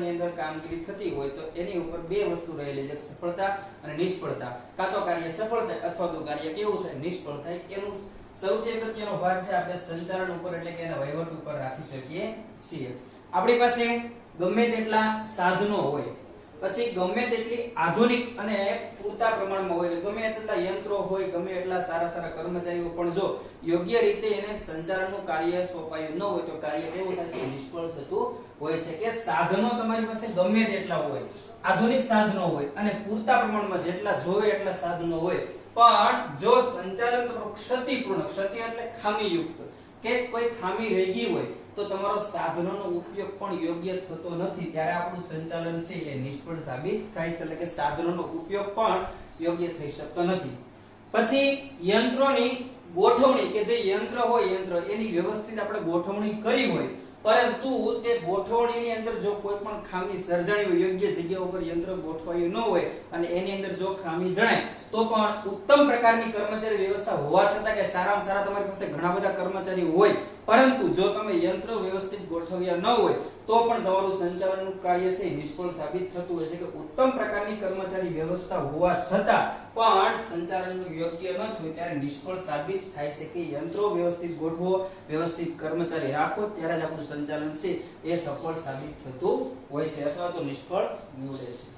ની અંદર કામગીરી થતી હોય તો એની ઉપર બે વસ્તુ રહેલી છે, સફળતા અને નિષ્ફળતા. કાં તો કાર્ય સફળ થાય અથવા તો કાર્ય કેવું થાય, નિષ્ફળ થાય. એનું સૌથી અગત્યનો ભાગ છે આપણે સંચાલન ઉપર એટલે કે એના વહીવટ ઉપર રાખી શકીએ છીએ. આપણી પાસે ગમે તેટલા સાધનો હોય, પછી ગમે તેટલી આધુનિક અને પૂરતા પ્રમાણમાં હોય, ગમે તેટલા યંત્રો હોય, ગમે એટલા સારા સારા કર્મચારીઓ, પણ જો યોગ્ય રીતે એને સંચાલનનું કાર્ય સોંપાયું ન હોય તો કાર્ય કેવું થાય છે, નિષ્ફળ થતું હોય છે. કે સાધનો તમારી પાસે ગમે તેટલા હોય, આધુનિક સાધનો હોય અને પૂરતા પ્રમાણમાં જેટલા જોવે એટલા સાધનો હોય, પણ જો સંચાલન તમારું ક્ષતિપૂર્ણ, ક્ષતિ એટલે ખામીયુક્ત, કે કોઈ ખામી રહી ગઈ હોય તો તમારો સાધનોનો ઉપયોગ પણ યોગ્ય થતો નથી, ત્યારે આપણું સંચાલન છે એ નિષ્ફળ સાબિત થાય છે. એટલે કે સાધનોનો ઉપયોગ પણ યોગ્ય થઈ શકતો નથી. પછી યંત્રોની ગોઠવણી, કે જે યંત્ર હોય, યંત્ર એની વ્યવસ્થિત આપણે ગોઠવણી કરી હોય, પરંતુ તે ગોઠવણીની અંદર જો કોઈ પણ ખામી સર્જાણી હોય, યોગ્ય જગ્યા ઉપર યંત્ર ગોઠવાયું ન હોય અને એની અંદર જો ખામી જણાય તો પણ ઉત્તમ પ્રકારની કર્મચારી વ્યવસ્થા હોવા છતાં, કે સારામાં સારા તમારી પાસે ઘણા બધા કર્મચારી હોય, પરંતુ જો તમે યંત્ર વ્યવસ્થિત ગોઠવ્યા ન હોય તો પણ તમારું સંચાલનનું કાર્ય છે નિષ્ફળ સાબિત થતું હોય છે. કે ઉત્તમ પ્રકારની કર્મચારી વ્યવસ્થા હોવા છતાં પણ સંચાલનનું યોગ્ય ન થયું ત્યારે નિષ્ફળ સાબિત થાય છે. કે યંત્રો વ્યવસ્થિત ગોઠવો, વ્યવસ્થિત કર્મચારી રાખો, ત્યારે જ આપણું સંચાલન છે એ સફળ સાબિત થતું હોય છે અથવા તો નિષ્ફળ નીવડે છે.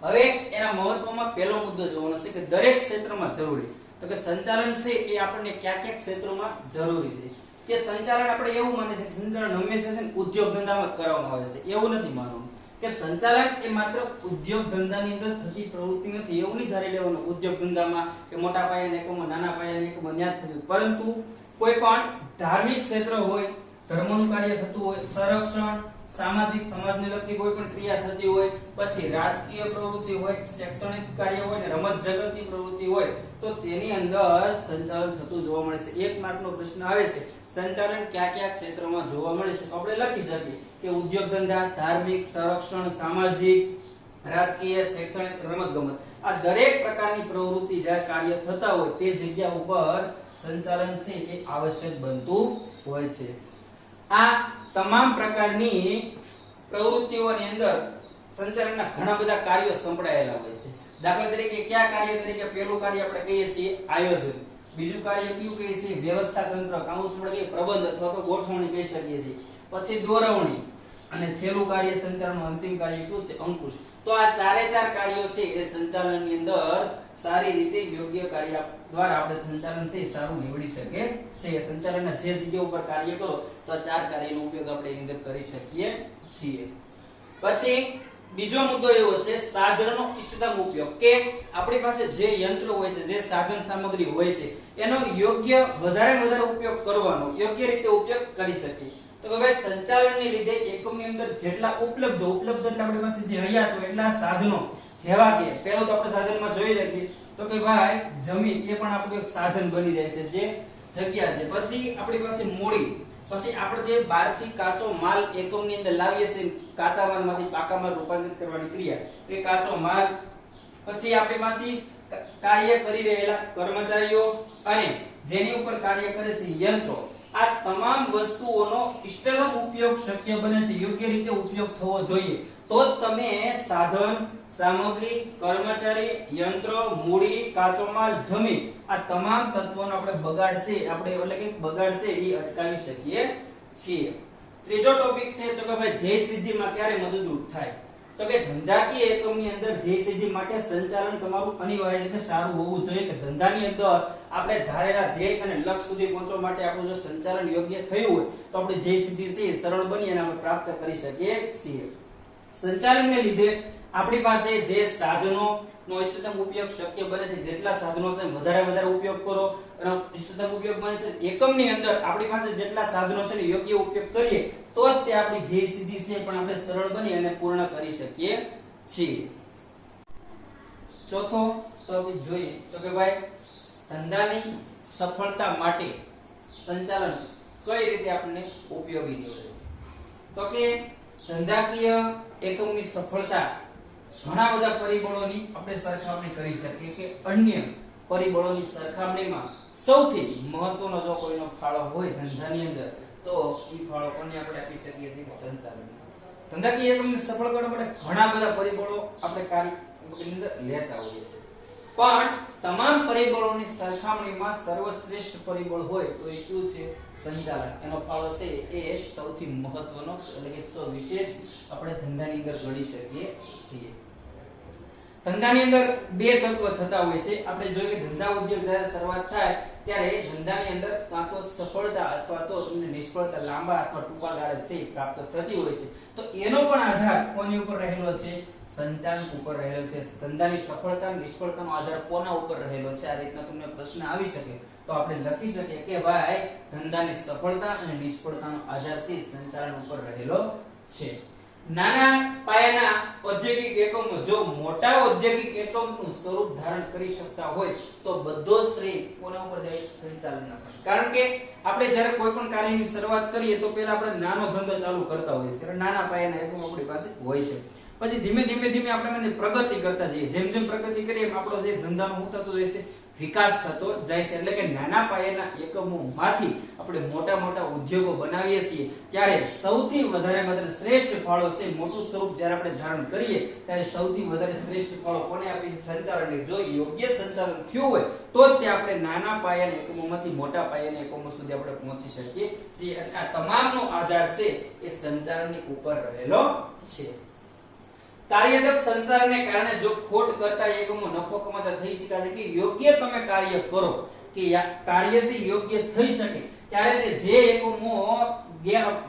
હવે એના મહત્વમાં પહેલો મુદ્દો જોવાનો છે કે દરેક ક્ષેત્રમાં જરૂરી. તો કે સંચાલન છે એ આપણને કયા કયા ક્ષેત્રોમાં જરૂરી છે. કે સંચાલન આપણે એવું માને છે કે સંચાલન હંમેશા છે ઉદ્યોગ ધંધામાં કરવામાં આવે છે, એવું નથી માનવું. કે સંચાલન એ માત્ર ઉદ્યોગ ધંધાની અંદર થતી પ્રવૃત્તિ નથી, એવું નહીં ધારી લેવાનું ઉદ્યોગ ધંધામાં કે મોટા પાયાના એકમમાં, નાના પાયાના એકમમાં ત્યાં થતું, પરંતુ કોઈ પણ ધાર્મિક ક્ષેત્ર હોય, ધર્મનું કાર્ય થતું હોય, સંરક્ષણ, સામાજિક સમાજને લગતી કોઈ પણ ક્રિયા થતી હોય, પછી રાજકીય પ્રવૃત્તિ હોય, શૈક્ષણિક કાર્ય હોય ને રમત જગતની પ્રવૃત્તિ હોય, તો તેની અંદર સંચાલન થતું જોવા મળે છે. એક માર્કનો પ્રશ્ન આવે છે, સંચાલન કયા કયા ક્ષેત્રમાં જોવા મળે છે, તો આપણે લખી શકીએ કે ઉદ્યોગ ધંધા, ધાર્મિક, સંરક્ષણ, સામાજિક, રાજકીય, શૈક્ષણિક, રમતગમત, આ દરેક પ્રકારની પ્રવૃત્તિ જ્યાં કાર્ય થતા હોય તે જગ્યા ઉપર સંચાલન છે એ આવશ્યક બનતું હોય છે. આ તમામ પ્રકારની પ્રવૃત્તિઓની અંદર સંચાલનના ઘણા બધા કાર્યો સંકળાયેલા હોય છે. દાખલા તરીકે કયા કાર્ય તરીકે પહેલું કાર્ય આપણે કહીએ છીએ આયોજન, બીજું કાર્ય કયું કહીએ છીએ વ્યવસ્થા તંત્ર, કાઉન્સમાં કે પ્રબંધ અથવા તો ગોઠવણી કહી શકીએ છીએ, પછી દોરવણી, અને છેલ્લું કાર્ય સંચાલનનું અંતિમ કાર્ય કયું છે અંકુશ. તો આ ચારે ચાર કાર્યો છે એ સંચાલનની અંદર સારી રીતે યોગ્ય કાર્ય દ્વારા આપણે સંચાલન છે સારું નીવડી શકે છે. સંચાલનના જે જગ્યા ઉપર કાર્ય કરો તો આ ચાર કાર્યનો ઉપયોગ આપણે એની અંદર કરી શકીએ છીએ. પછી બીજો મુદ્દો એવો છે સાધનનો ઇષ્ટતમ ઉપયોગ. કે આપણી પાસે જે યંત્રો હોય છે, જે સાધન સામગ્રી હોય છે, એનો યોગ્ય વધારે ઉપયોગ કરવાનો, યોગ્ય રીતે ઉપયોગ કરી શકીએ. તો કે ભાઈ સંચાલનની લીધે એકમની અંદર જેટલા ઉપલબ્ધ એટલે આપણી પાસે જે હયાત હોય એટલા સાધનો, જેવા કે પહેલું તો આપણે સાધનમાં જોઈ લઈએ તો કે ભાઈ જમીન એ પણ આપણું એક સાધન બની જાય છે, જે જગ્યા છે. પછી આપણી પાસે મૂડી, પછી આપણે જે બહારથી કાચો માલ એકમની અંદર લાવીએ છીએ, કાચા માલમાંથી પાકા માલ રૂપાંતરિત કરવાની ક્રિયા એ કાચો માલ. પછી આપણી પાસે કાર્ય કરી રહેલા કર્મચારીઓ અને જેની ઉપર કાર્ય કરે છે યંત્રો, આ તમામ વસ્તુઓનો ઇષ્ટતમ ઉપયોગ શક્ય બને છે, યોગ્ય રીતે ઉપયોગ થવો જોઈએ. તો જ તમે સાધન, સામગ્રી, કર્મચારી, યંત્ર, મૂડી, કાચો માલ, જમીન આ તમામ તત્વોનો આપણે બગાડ છે એ અટકાવી શકીએ છીએ. ત્રીજો ટોપિક છે તો કે ભાઈ ધ્યેય સિદ્ધિમાં ક્યારે મદદરૂપ થાય. તો કે ધંધાકીય એકમની અંદર ધ્યેય સિદ્ધિ માટે સંચાલન તમારું અનિવાર્ય રીતે સારું હોવું જોઈએ. કે ધંધાની અંદર આપણે ધારેલા ધ્યેય અને લક્ષ્ય સુધી પહોંચવા માટે આપણું જો સંચાલન યોગ્ય થયું હોય તો આપણી ધ્યેય સિદ્ધિ છે સરળ બની અને આપણે પ્રાપ્ત કરી શકીએ છીએ. સંચાલનને લીધે આપણી પાસે જે સાધનો નો ઇષ્ટતમ ઉપયોગ શક્ય બને છે, જેટલા સાધનો છે વધારે ઉપયોગ કરો અને ઇષ્ટતમ ઉપયોગ બને છે. એકમની અંદર આપણી પાસે જેટલા સાધનો છે યોગ્ય ઉપયોગ કરીએ તો જ તે આપણી ધ્યેય સિદ્ધિ છે પણ આપણે સરળ બની અને પૂર્ણ કરી શકીએ છીએ. ચોથો ટોપિક જોઈએ તો કે ભાઈ ધંધાની સફળતા માટે સંચાલન કઈ રીતે આપણને ઉપયોગી નીવડે છે. તો કે ધંધાકીય એકમની સફળતા ઘણા બધા પરિબળોની આપણે સરખામણી કરી શકીએ. કે અન્ય પરિબળોની સરખામણીમાં સૌથી મહત્વનો જો કોઈનો ફાળો હોય ધંધાની અંદર તો એ ફાળો કોને આપણે આપી શકીએ છીએ સંચાલન. ધંધાકીય એકમને સફળ કરવા માટે ઘણા બધા પરિબળો આપણે કાર્યની અંદર લેતા હોઈએ છીએ, પણ તમામ પરિબળોની સરખામણીમાં સર્વશ્રેષ્ઠ પરિબળ હોય તો એ કયું છે? સંચાલન. એનો ફાળો છે એ સૌથી મહત્વનો એટલે કે વિશેષ આપણે ધંધાની અંદર ગણી શકીએ છીએ. ધંધાની અંદર બે તત્વ થતા હોય છે. આપણે જોઈએ કે ધંધા ઉદ્યોગ જ્યારે શરૂઆત થાય ત્યારે ધંધાની અંદર કાં તો સફળતા અથવા તો તમને નિષ્ફળતા લાંબા અથવા ટૂંકા ગાળે છે પ્રાપ્ત થતી હોય છે. તો એનો પણ આધાર કોની ઉપર રહેલો છે? સંચાલન ઉપર રહેલો છે. ધંધાની સફળતા નિષ્ફળતાનો આધાર કોના ઉપર રહેલો છે? આ રીતના તમને પ્રશ્ન આવી શકે તો આપણે લખી શકીએ કે ભાઈ ધંધાની સફળતા અને નિષ્ફળતાનો આધાર છે સંચાલન ઉપર રહેલો છે. નાના પાયાના ઔદ્યોગિક એકમો જો મોટા ઔદ્યોગિક એકમનું સ્વરૂપ ધારણ કરી શકતા હોય તો બધો શ્રેય કોના ઉપર જાય? સંચાલનના પર. કારણ કે આપણે જ્યારે કોઈ પણ કાર્યની શરૂઆત કરીએ તો પહેલા આપણે નાનો ધંધો ચાલુ કરતા હોઈએ છીએ, નાના પાયાના એકમો આપણી પાસે હોય છે. પછી ધીમે ધીમે આપણે પ્રગતિ કરતા જઈએ. જેમ જેમ પ્રગતિ કરીએ એમ આપણો જે ધંધાનો શું થતો જાય છે? વિકાસ થતો જાય છે. એટલે કે નાના પાયાના એકમોમાંથી આપણે મોટા મોટા ઉદ્યોગો બનાવીએ છીએ ત્યારે સૌથી વધારે શ્રેષ્ઠ ફાળો છે મોટું સ્વરૂપ જ્યારે આપણે ધારણ કરીએ ત્યારે સૌથી વધારે શ્રેષ્ઠ ફાળો કોને આપી? સંચાલનને. જો યોગ્ય સંચાલન થયું હોય તો જ તે આપણે નાના પાયાના એકમોમાંથી મોટા પાયાના એકમો સુધી આપણે પહોંચી શકીએ છીએ. અને આ તમામનો આધાર છે એ સંચાલનની ઉપર રહેલો છે. કાર્યદક્ષ સંચાલનને કારણે જો ખોટ કરતા એકમો નફો કમાતા થઈ શકે કે યોગ્ય તમે કાર્ય કરો કે કાર્યથી યોગ્ય થઈ શકે ત્યારે જે એકમો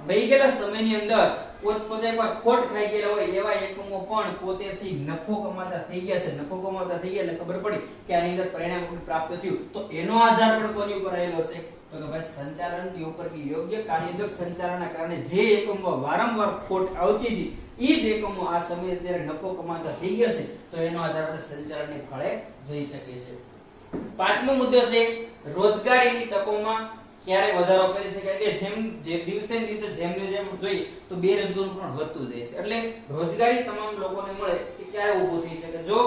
વહી ગયેલા સમયની અંદર પોતે એકવાર ખોટ ખાઈ ગયેલા હોય એવા એકમો પણ પોતે નફો કમાતા થઈ ગયા છે. નફો કમાતા થઈ ગયા એટલે ખબર પડી કે આની અંદર પરિણામ પ્રાપ્ત થયું તો એનો આધાર પણ કોની ઉપર રહેલો છે? તો કે ભાઈ સંચાલનની ઉપર કે યોગ્ય કાર્યદક્ષ સંચાલનના કારણે જે એકમો વારંવાર ખોટ આવતી હતી ઈ જ એકમો આ સમયે અત્યારે નફો કમાતા થઈ ગયા છે તો એનો આધાર આપણે સંચાલનની ફાળે જઈ શકે છે. પાંચમો મુદ્દો છે રોજગારીની તકોમાં ક્યારે વધારો કરી શકાય કે જે દિવસે ને દિવસે જેમ જોઈએ તો બેરોજગારી પણ વધતું જાય છે. એટલે રોજગારી તમામ લોકોને મળે કે ક્યારે ઊભું થઈ શકે? જો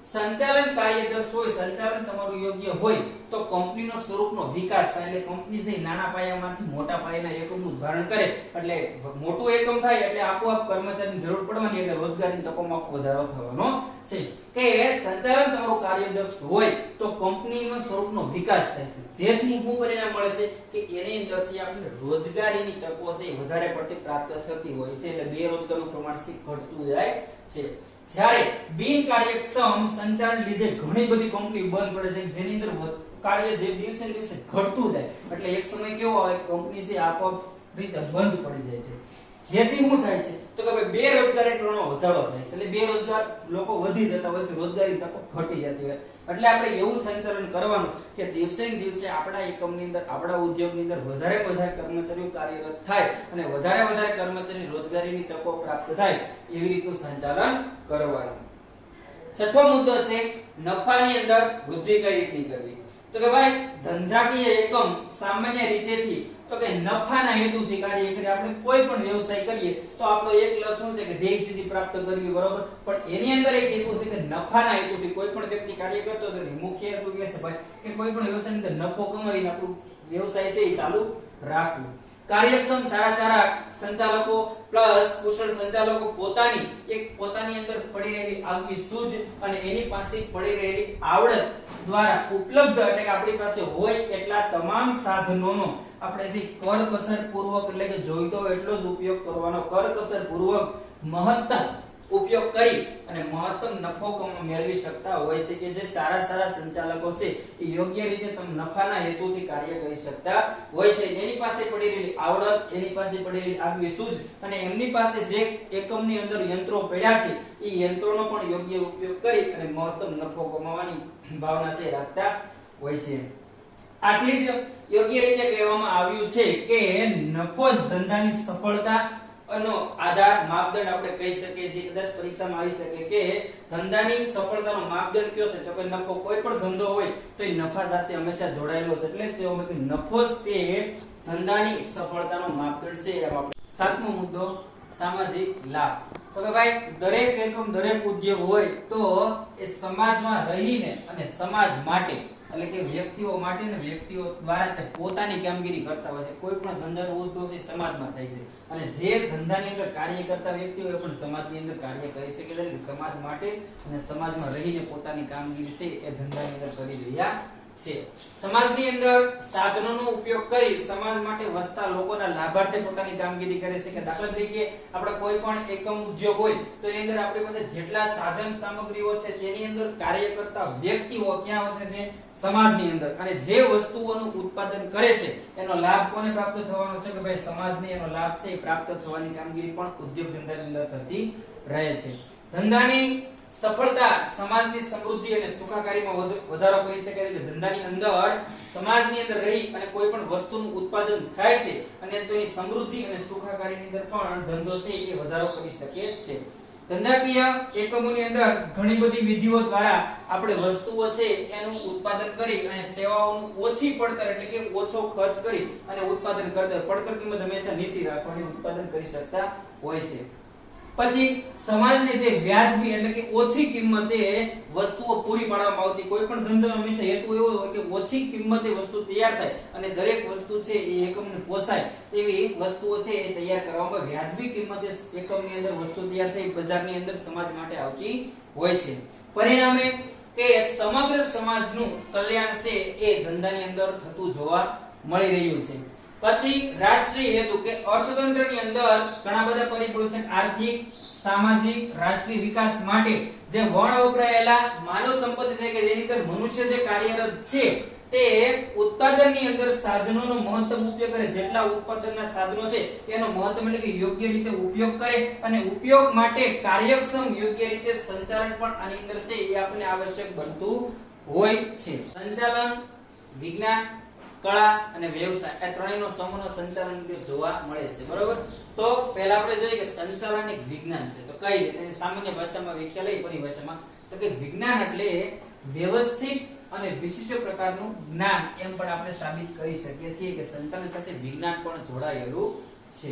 સંચાલન કાર્યદક્ષ હોય, સંચાલન તમારું યોગ્ય હોય તો કંપનીનો સ્વરૂપનો વિકાસ થાય. એટલે કંપની છે નાના પાયામાંથી મોટા પાયાના એકમનું ધારણ કરે એટલે મોટું એકમ થાય એટલે આપોઆપ કર્મચારીની જરૂર પડવાની એટલે રોજગારીની તકોમાં વધારો થવાનો છે. કે સંચાલન તમારું કાર્યદક્ષ હોય તો કંપનીનો સ્વરૂપનો વિકાસ થાય છે જેથી શું પરિણામ મળે છે કે એની અંદરથી આપણે રોજગારીની તકો છે વધારે પડતી પ્રાપ્ત થતી હોય છે. એટલે બેરોજગારીનું પ્રમાણ ઘટતું જાય છે. જ્યારે બિનકાર્યક્ષમ સંચાલન લીધે ઘણી બધી કંપની બંધ પડે છે જેની અંદર કાર્ય જે દિવસે ને દિવસે ઘટતું જાય એટલે એક સમય કેવો આવે કે કંપની છે આપોઆપ રીતે બંધ પડી જાય છે. જેથી શું થાય છે તો કે ભાઈ બેરોજગારી પ્રમાણમાં વધારો થાય છે. એટલે બેરોજગાર લોકો વધી જતા હોય છે, રોજગારી તકો ઘટી જતી હોય. એટલે આપણે એવું સંચાલન કરવાનું કે દિવસે ને દિવસે આપણા એકમની અંદર આપણા ઉદ્યોગની અંદર વધારે કર્મચારીઓ કાર્યરત થાય અને વધારે કર્મચારી રોજગારીની તકો પ્રાપ્ત થાય એવી રીતનું સંચાલન કરવાનું. છઠ્ઠો મુદ્દો છે નફાની અંદર વૃદ્ધિ કઈ રીતની કરવી? તો કે ભાઈ ધંધાકીય એકમ સામાન્ય રીતેથી તો કે નફાના હેતુથી કાર્ય કરીએ. આપણે કોઈ પણ વ્યવસાય કરીએ તો આપણો એક લક્ષ્ય શું છે કે ધ્યેય સિદ્ધિ પ્રાપ્ત કરવી, બરોબર? પણ એની અંદર એક હેતુ છે કે નફાના હેતુથી કોઈ પણ વ્યક્તિ કાર્ય કરતો હોય મુખ્ય હેતુ કે છે ભાઈ કે કોઈ પણ વ્યવસાયની અંદર નફો કમાવીને આપણું વ્યવસાય છે એ ચાલુ રાખવું. કાર્યક્ષમ સારા સંચાલકો પ્લસ કુશળ સંચાલકો પોતાની અંદર પડી રહેલી આગવી સૂઝ અને એની પાસે પડી રહેલી આવડત દ્વારા ઉપલબ્ધ એટલે કે આપણી પાસે હોય એટલા તમામ સાધનોનો આપણે જે કરકસર પૂર્વક એટલે કે જોઈતો એટલો જ ઉપયોગ કરવાનો, કરકસર પૂર્વક મહત્તમ ઉપયોગ કરી અને મહત્તમ નફો મેળવી શકતા હોય છે. કે જે સારા સંચાલકો છે એ યોગ્ય રીતે નફાના હેતુથી કાર્ય કરી શકતા હોય છે. એની પાસે પડી રહેલી આવડત, એની પાસે પડી રહેલી આગવી સૂઝ અને એમની પાસે જે એકમની અંદર યંત્રો પડ્યા છે એ યંત્રોનો પણ યોગ્ય ઉપયોગ કરી અને મહત્તમ નફો કમાવાની ભાવના છે રાખતા હોય છે. આથી જ યોગ્ય રીતે કહેવામાં આવ્યું છે કે નફો જ ધંધાની સફળતા નો આધાર માપદંડ આપણે કહી શકીએ છીએ. કદાચ પરીક્ષામાં આવી શકે કે ધંધાની સફળતાનો માપદંડ કયો છે તો કે નફો. કોઈ પણ ધંધો હોય તો એ નફા સાથે હંમેશા જોડાયેલો છે એટલે જ તેઓ કે નફો જ તે ધંધાની સફળતાનો માપદંડ છે. સાતમો મુદ્દો સામાજિક લાભ. તો કે ભાઈ દરેક એકમ દરેક ઉદ્યોગ હોય તો એ સમાજમાં રહીને અને સમાજ માટે એટલે કે વ્યક્તિઓ માટે ને વ્યક્તિઓ દ્વારા તે પોતાની કામગીરી કરતા હોય છે. કોઈ પણ ધંધાનો ઉદ્ભવ છે સમાજમાં થાય છે અને જે ધંધાની અંદર કાર્ય કરતા વ્યક્તિઓ એ પણ સમાજની અંદર કાર્ય કરી શકે છે. સમાજ માટે અને સમાજમાં રહીને પોતાની કામગીરી છે એ ધંધાની અંદર કરી રહ્યા છે. સમાજની અંદર સાધનોનો ઉપયોગ કરી સમાજ માટે વસતા લોકોના લાભાર્થે પોતાની કામગીરી કરે છે. કે દાખલા તરીકે આપણે કોઈ પણ એકમ ઉદ્યોગ હોય તો એની અંદર આપણી પાસે જેટલા સાધન સામગ્રીઓ છે તેની અંદર કાર્ય કરતા વ્યક્તિઓ ક્યાં વસે છે? સમાજની અંદર. અને જે વસ્તુઓનું ઉત્પાદન કરે છે એનો લાભ કોને પ્રાપ્ત થવાનો છે? કે ભાઈ સમાજને એનો લાભ છે એ પ્રાપ્ત થવાની કામગીરી પણ ઉદ્યોગ ધંધાની અંદર થતી રહે છે. ધંધાની સફળતા સમાજની સમૃદ્ધિ અને સુખાકારીમાં વધારો કરી શકે છે. ધંધાની અંદર સમાજની અંદર રહી અને કોઈ પણ વસ્તુનું ઉત્પાદન થાય છે અને તેની સમૃદ્ધિ અને સુખાકારીની અંદર પણ ધંધો છે એ વધારો કરી શકે છે. ધંધાકીય એકમોની અંદર ઘણી બધી વિધિઓ દ્વારા આપણે વસ્તુઓ છે એનું ઉત્પાદન કરી અને સેવાઓનું ઓછી પડતર એટલે કે ઓછો ખર્ચ કરી અને ઉત્પાદન કરતા પડતર કિંમત હંમેશા નીચી રાખવાની ઉત્પાદન કરી શકતા હોય છે. પછી સમાજને જે વ્યાજબી એટલે કે ઓછી કિંમતે વસ્તુઓ પૂરી પાડવામાં આવતી. કોઈ પણ ધંધાનો હંમેશા હેતુ એવો હોય કે ઓછી કિંમતે વસ્તુ તૈયાર થાય અને દરેક વસ્તુ છે એ એકમને પોસાય એવી વસ્તુઓ છે એ તૈયાર કરવામાં વ્યાજબી કિંમતે એકમની અંદર વસ્તુ તૈયાર થઈ બજારની અંદર સમાજ માટે આવતી હોય છે. પરિણામે કે સમગ્ર સમાજનું કલ્યાણ છે એ ધંધાની અંદર થતું જોવા મળી રહ્યું છે. પછી રાષ્ટ્રીય હેતુ કે અર્થતંત્રની અંદર ઘણા બધા પરિબળો છે. આર્થિક, સામાજિક, રાષ્ટ્રીય વિકાસ માટે જે વણ વપરાયેલા માનવ સંપત્તિ છે કે જેની અંદર મનુષ્ય જે કાર્યરત છે તે ઉત્પાદનની અંદર સાધનોનો મહત્તમ ઉપયોગ કરે. જેટલા ઉત્પાદનના સાધનો છે એનો મહત્તમ એટલે કે યોગ્ય રીતે ઉપયોગ કરે અને ઉપયોગ માટે કાર્યક્ષમ યોગ્ય રીતે સંચાલન પણ આની અંદર છે એ આપણને આવશ્યક બનતું હોય છે. સંચાલન, વિજ્ઞાન, કળા અને વ્યવસાય આ ત્રણેયનો સમૂહનો સંચાલન જોવા મળે છે. બરોબર? તો પહેલા આપણે જોઈએ કે સંચાલન એક વિજ્ઞાન છે. તો કઈ રીતે સામાન્ય ભાષામાં વ્યાખ્યા લઈ પરિભાષામાં તો કે વિજ્ઞાન એટલે વ્યવસ્થિત અને વિશિષ્ટ પ્રકારનું જ્ઞાન એમ પણ આપણે સાબિત કરી શકીએ છીએ કે સંચાલન સાથે વિજ્ઞાન પણ જોડાયેલું છે.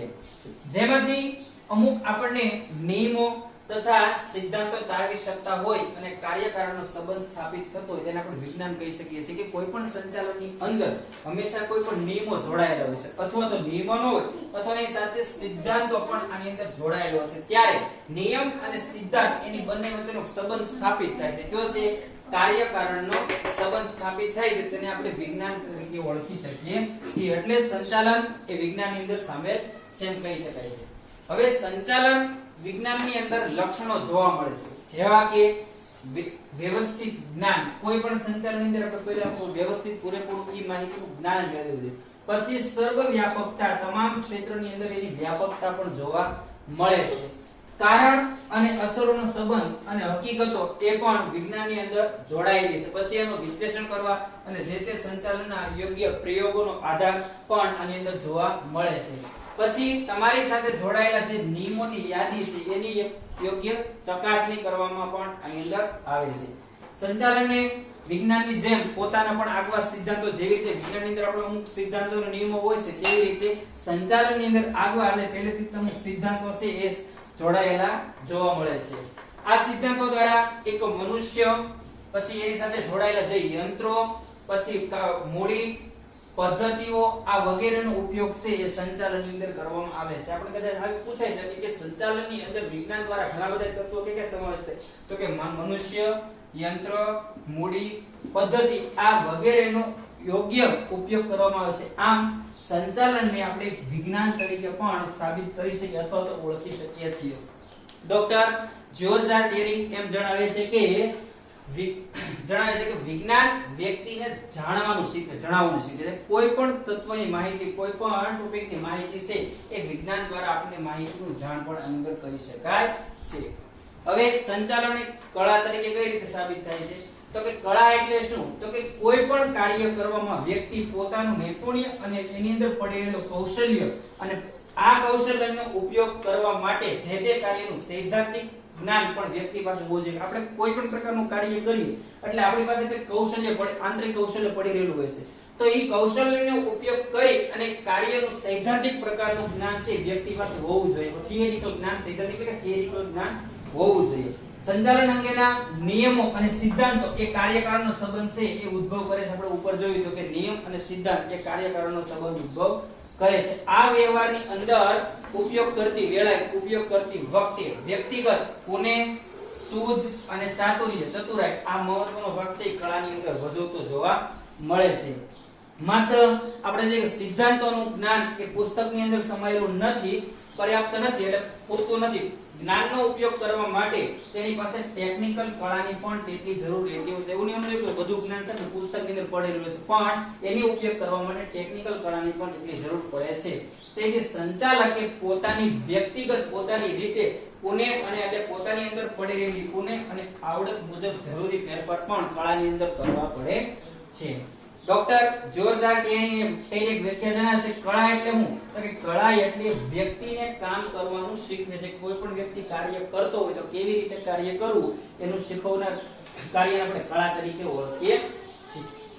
જેમાંથી અમુક આપણને નિયમો તથા સિદ્ધાંતો તારવી શકતા હોય અને કાર્યકારણનો સંબંધ સ્થાપિત થતો હોય તેને આપણે વિજ્ઞાન કહી શકીએ છીએ. કે કોઈ પણ સંચાલનની અંદર હંમેશા કોઈ પણ નિયમો જોડાયેલા હોય છે અથવા તો નિયમો ન હોય અથવા એની સાથે સિદ્ધાંતો પણ આની અંદર જોડાયેલો હશે ત્યારે નિયમ અને સિદ્ધાંત એની બંને વચ્ચેનો સંબંધ સ્થાપિત થાય છે. કયો છે? કાર્યકારણનો સંબંધ સ્થાપિત થાય છે તેને આપણે વિજ્ઞાન તરીકે ઓળખી શકીએ છીએ. એટલે સંચાલન એ વિજ્ઞાનની અંદર સામેલ છે એમ કહી શકાય છે. હવે સંચાલન વિજ્ઞાનની અંદર લક્ષણો જોવા મળે છે જેવા કે વ્યવસ્થિત જ્ઞાન. કોઈ પણ સંચાલનની અંદર આપણે પહેલા વ્યવસ્થિત પૂરેપૂરું ઈ માહિતીનું જ્ઞાન મેળવવું જોઈએ. પછી સર્વવ્યાપકતા, તમામ ક્ષેત્રની અંદર એની વ્યાપકતા પણ જોવા મળે છે. કારણ અને અસરોનો સંબંધ અને હકીકતો એ પણ વિજ્ઞાનની અંદર જોડાયેલી છે. પછી એનું વિશ્લેષણ કરવા અને જે તે સંચાલનના યોગ્ય પ્રયોગોનો આધાર પણ આની અંદર જોવા મળે છે. પછી તમારી સાથે જોડાયેલા જે નિયમોની યાદી છે એની યોગ્ય ચકાસણી કરવામાં પણ આની અંદર આવે છે. સંચાલનને વિજ્ઞાનની જેમ પોતાના પણ આગવા સિદ્ધાંતો જેવી રીતે વિજ્ઞાનની અંદર આપણે અમુક સિદ્ધાંતો અને નિયમો હોય છે તેવી રીતે સંચાલનની અંદર આગવા એટલે પહેલેથી અમુક સિદ્ધાંતો છે એ જોડાયેલા જોવા મળે છે. આ સિદ્ધાંતો દ્વારા એક મનુષ્ય પછી એની સાથે જોડાયેલા જે યંત્રો પછી મૂડી પદ્ધતિઓ આ વગેરેનો ઉપયોગ છે એ સંચાલનની અંદર કરવામાં આવે છે. આપણે કદાચ આવી પૂછાઈ શકે કે સંચાલનની અંદર વિજ્ઞાન દ્વારા ઘણા બધા તત્વો કે સમાવેશ થાય તો કે મનુષ્ય, યંત્ર, મૂડી, પદ્ધતિ આ વગેરેનો યોગ્ય ઉપયોગ કરવામાં આવે છે. આમ સંચાલનને આપણે વિજ્ઞાન તરીકે પણ સાબિત કરી શકીએ અથવા તો ઓળખી શકીએ છીએ. ડોક્ટર જ્યોર્જ આર ટેરી એમ જણાવે છે કે વિજ્ઞાન વ્યક્તિને જણાવવાનું શીખે. કોઈ પણ તત્વની માહિતી, કોઈ પણ ટોપિકની માહિતી છે એ વિજ્ઞાન દ્વારા આપણે માહિતીનું જાણ પણ અંદર કરી શકાય છે. હવે સંચાલન એક કળા તરીકે કઈ રીતે સાબિત થાય છે? તો કે કળા એટલે શું? તો કે કોઈ પણ કાર્ય કરવામાં વ્યક્તિ પોતાનું નૈપુણ્ય અને એની અંદર પડેલું કૌશલ્ય અને આ કૌશલ્યનો ઉપયોગ કરવા માટે જે તે કાર્યનું સૈદ્ધાંતિક જ્ઞાન પણ વ્યક્તિ પાસે હોવું જોઈએ. આપણે કોઈ પણ પ્રકારનું કાર્ય કરીએ એટલે આપણી પાસે કંઈક કૌશલ્ય આંતરિક કૌશલ્ય પડી રહેલું હોય છે. તો એ કૌશલ્યનો ઉપયોગ કરી અને કાર્યનું સૈદ્ધાંતિક પ્રકારનું જ્ઞાન છે વ્યક્તિ પાસે હોવું જોઈએ. થિયરિકલ જ્ઞાન, સૈદ્ધાંતિક એટલે થિયરિકલ જ્ઞાન હોવું જોઈએ. સંચાલન અંગેના નિયમો અને સિદ્ધાંતો એ કાર્યકારણનો સંબંધ છે એ ઉદ્ભવ કરે છે. આપણે ઉપર જોયું તો કે નિયમ અને સિદ્ધાંત એ કાર્યકારણનો સંબંધ ઉદ્ભવ કરે છે. આ વ્યવહારની અંદર ઉપયોગ કરતી વેળાએ, ઉપયોગ કરતી વખતે વ્યક્તિગત પુણે, સૂઝ અને ચાતુર્ય, ચતુરાઈ આ મહત્વનો ભાગ છે એ કળાની અંદર ભજવતો જોવા મળે છે. માત્ર આપણે જે સિદ્ધાંતોનું જ્ઞાન એ પુસ્તકની અંદર સમાયેલું નથી, પર્યાપ્ત નથી, એટલે પૂરતું નથી. જ્ઞાનનો ઉપયોગ કરવા માટે તેની પાસે ટેકનિકલ કળાની પણ તેટલી જરૂર રહેતી હોય છે. એવું નહીં સમજો કે બધું જ્ઞાન છે પુસ્તકની અંદર પડેલું છે, પણ એની ઉપયોગ કરવા માટે ટેકનિકલ કળાની પણ એટલી જરૂર પડે છે. તેથી સંચાલકે પોતાની વ્યક્તિગત, પોતાની રીતે પુણે અને એટલે પોતાની અંદર પડી રહેલી પુણે અને આવડત મુજબ જરૂરી ફેરફાર પણ કળાની અંદર કરવા પડે છે. ડોક્ટર જ્યોર્જ આર ટેરેક વ્યાખ્યા જણાવે છે કળા એટલે શું? તો કે કળા એટલે વ્યક્તિને કામ કરવાનું શીખવે છે. કોઈ પણ વ્યક્તિ કાર્ય કરતો હોય તો કેવી રીતે કાર્ય કરવું એનું શીખવનાર કાર્યને આપણે કળા તરીકે ઓળખીએ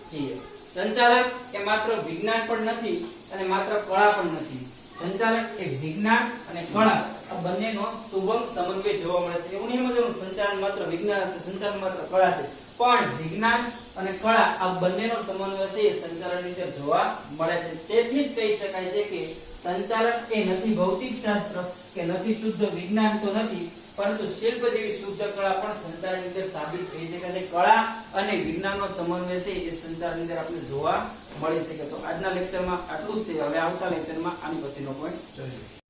છીએ. સંચાલક એ માત્ર વિજ્ઞાન પણ નથી અને માત્ર કળા પણ નથી. સંચાલક એ વિજ્ઞાન અને કળા આ બંનેનો સુગમ સમન્વય જોવા મળે છે. એવું નહીં સમજવાનું સંચાલન માત્ર વિજ્ઞાન છે, સંચાલન માત્ર કળા છે, પણ વિજ્ઞાન અને કળા આ બંનેનો સમન્વય છે એ સંચાલનની અંદર જોવા મળે છે. તેથી જ કહી શકાય છે કે સંચાલન એ નથી ભૌતિક શાસ્ત્ર કે નથી શુદ્ધ વિજ્ઞાન તો નથી, પરંતુ શિલ્પ જેવી શુદ્ધ કળા પણ સંચાલનની અંદર સાબિત થઈ શકે છે. કળા અને વિજ્ઞાનનો સમન્વય છે એ સંચાલનની અંદર આપણે જોવા મળી શકે. તો આજના લેક્ચરમાં આટલું જ છે. હવે આવતા લેક્ચરમાં આની પછીનો પોઈન્ટ જોઈએ.